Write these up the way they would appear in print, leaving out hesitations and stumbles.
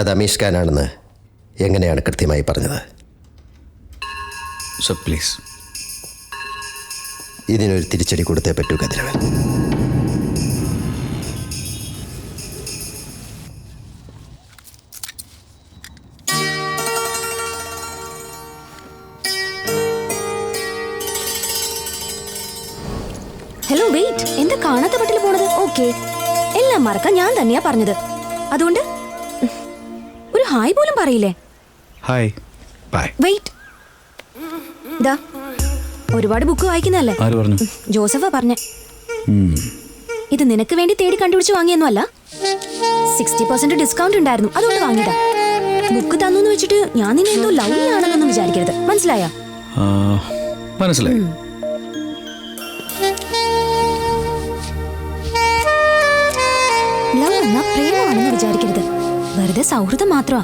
അത് അമീഷ് ഖാനാണെന്ന് എങ്ങനെയാണ് കൃത്യമായി പറഞ്ഞത്? Sir please. ഇതിനൊരു തിരിച്ചടി കൊടുത്തേ പറ്റൂ കതിരവൻ. ഹലോ വെയിറ്റ്, എന്താ കാണാത്ത പട്ടിൽ പോണത്? ഓക്കെ, എല്ലാം മറക്കാൻ ഞാൻ തന്നെയാ പറഞ്ഞത്. അതുകൊണ്ട് ഒരു ഹായ് പോലും പറയില്ലേ? Hi bye. വെയിറ്റ്, ഇതാ ഒരുപാട് ബുക്ക് വായിക്കുന്നല്ലേ? ആര് പറഞ്ഞു? ജോസഫാ പറഞ്ഞേ. ഇത് നിനക്ക് വേണ്ടി തേടി കണ്ടുപിടിച്ച് വാങ്ങിയൊന്നും അല്ല. 60% ഡിസ്കൗണ്ട് ഉണ്ടായിരുന്നു, അതുകൊണ്ട് വാങ്ങിയതാ. ബുക്ക് തന്നു വെച്ചിട്ട് ഞാൻ നിന്നെ എന്തോ ലവ് ആണെന്നൊന്നും വിചാരിക്കരുത്, മനസ്സിലായാ? മനസ്സിലായി. ലവ് എന്നാ പ്രേമമാണെന്ന് വിചാരിക്കരുത്, വെറുതെ സൗഹൃദം മാത്രമാ.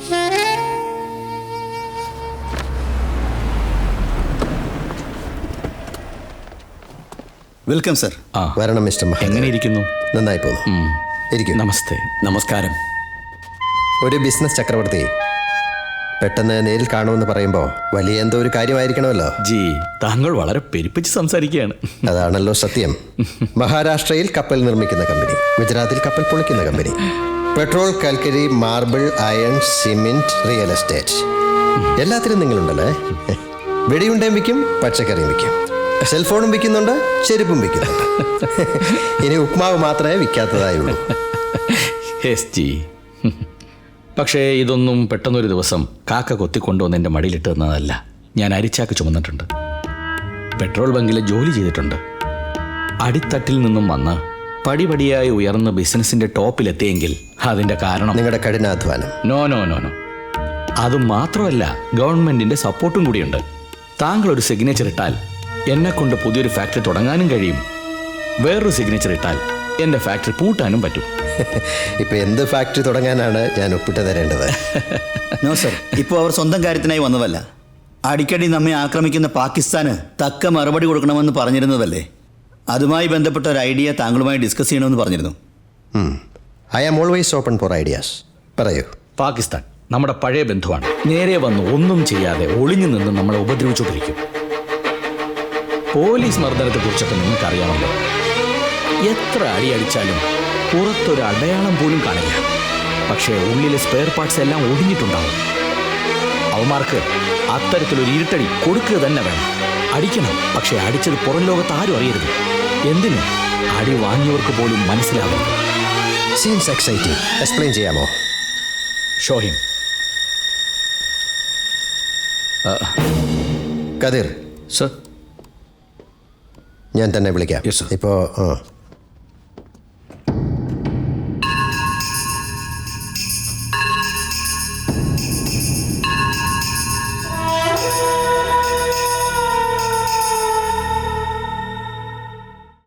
Welcome sir. വരണം മിസ്റ്റർ മഹാദേവൻ. എങ്ങനെ ഇരിക്കുന്നു? നന്നായി പോകുന്നു. ഇരിക്കൂ. നമസ്തേ. നമസ്കാരം. ഒരു ബിസിനസ് ചക്രവർത്തി പെട്ടെന്ന് നേരിൽ കാണുമെന്ന് പറയുമ്പോൾ വലിയ എന്തോ ഒരു കാര്യമായിരിക്കണമല്ലോ. ജി, താങ്കൾ വളരെ പെരുപ്പിച്ച് സംസാരിക്കുകയാണ്. അതാണല്ലോ സത്യം. മഹാരാഷ്ട്രയിൽ കപ്പൽ നിർമ്മിക്കുന്ന കമ്പനി, ഗുജറാത്തിൽ കപ്പൽ പൊളിക്കുന്ന കമ്പനി, പെട്രോൾ, കൽക്കരി, marble, iron, cement, real estate, എല്ലാത്തിനും നിങ്ങളുണ്ടല്ലേ. വെടിയുണ്ടയും വിൽക്കും, പച്ചക്കറിയും വിൽക്കും, സെൽഫോണും വിൽക്കുന്നുണ്ട്, ചെരുപ്പും വിൽക്കുന്നുണ്ട്. ഇനി ഉപ്മാവ് മാത്രമേ വിൽക്കാത്തതായുള്ളൂ. പക്ഷേ ഇതൊന്നും പെട്ടെന്നൊരു ദിവസം കാക്ക കൊത്തിക്കൊണ്ടുവന്ന് എൻ്റെ മടിയിലിട്ട് തന്നതല്ല. ഞാൻ അരിച്ചാക്ക് ചുമന്നിട്ടുണ്ട്, പെട്രോൾ ബങ്കിലെ ജോലി ചെയ്തിട്ടുണ്ട്, അടിത്തട്ടിൽ നിന്നും വന്ന് പടിപടിയായി ഉയർന്ന് ബിസിനസിന്റെ ടോപ്പിലെത്തിയെങ്കിൽ അതിന്റെ കാരണം നിങ്ങളുടെ കഠിനാധ്വാനം. നോ നോ നോ നോ അത് മാത്രമല്ല, ഗവൺമെന്റിന്റെ സപ്പോർട്ടും കൂടിയുണ്ട്. താങ്കൾ ഒരു സിഗ്നേച്ചർ ഇട്ടാൽ എന്നെ കൊണ്ട് പുതിയൊരു ഫാക്ടറി തുടങ്ങാനും കഴിയും. വേറൊരു സിഗ്നേച്ചർ ഇട്ടാൽ എൻ്റെ ഫാക്ടറി പൂട്ടാനും പറ്റും. ഇപ്പൊ എന്ത് ഫാക്ടറി തുടങ്ങാനാണ് ഞാൻ ഒപ്പിട്ട് തരേണ്ടത്? നോ സർ, ഇപ്പോൾ അവർ സ്വന്തം കാര്യത്തിനായി വന്നതല്ല. അടിക്കടി നമ്മെ ആക്രമിക്കുന്ന പാകിസ്ഥാന് തക്ക മറുപടി കൊടുക്കണമെന്ന് പറഞ്ഞിരുന്നതല്ലേ. അതുമായി ബന്ധപ്പെട്ട ഒരു ഐഡിയ താങ്കളുമായി ഡിസ്കസ് ചെയ്യണമെന്ന് പറഞ്ഞിരുന്നു. I am always open for ideas. പറയൂ. പാകിസ്ഥാൻ നമ്മുടെ പഴയ ബന്ധുവാണ്. നേരെ വന്ന് ഒന്നും ചെയ്യാതെ ഒളിഞ്ഞു നിന്ന് നമ്മളെ ഉപദ്രവിച്ചുകൊണ്ടിരിക്കും. പോലീസ് മർദ്ദനത്തെ കുറിച്ചൊക്കെ നിങ്ങൾക്കറിയാമല്ലോ. എത്ര അടി അടിച്ചാലും പുറത്തൊരു അടയാളം പോലും കാണില്ല. പക്ഷേ ഉള്ളിലെ സ്പെയർ പാർട്സ് എല്ലാം ഒടിഞ്ഞിട്ടുണ്ടാവും. അവന്മാർക്ക് അത്തരത്തിലൊരു ഇരുട്ടടി കൊടുക്കുക തന്നെ വേണം. അടിക്കണം, പക്ഷേ അടിച്ചത് പുറം ലോകത്ത് ആരും അറിയരുത്. എന്തിന്? അടി വാങ്ങിയവർക്ക് പോലും മനസ്സിലാവരുത്. Scenes exciting. എക്സ്പ്ലെയിൻ ചെയ്യാമോ? ഷോഹിം. കതിർ സർ. ഞാൻ തന്നെ വിളിക്കാം. Yes, sir. ഇപ്പോൾ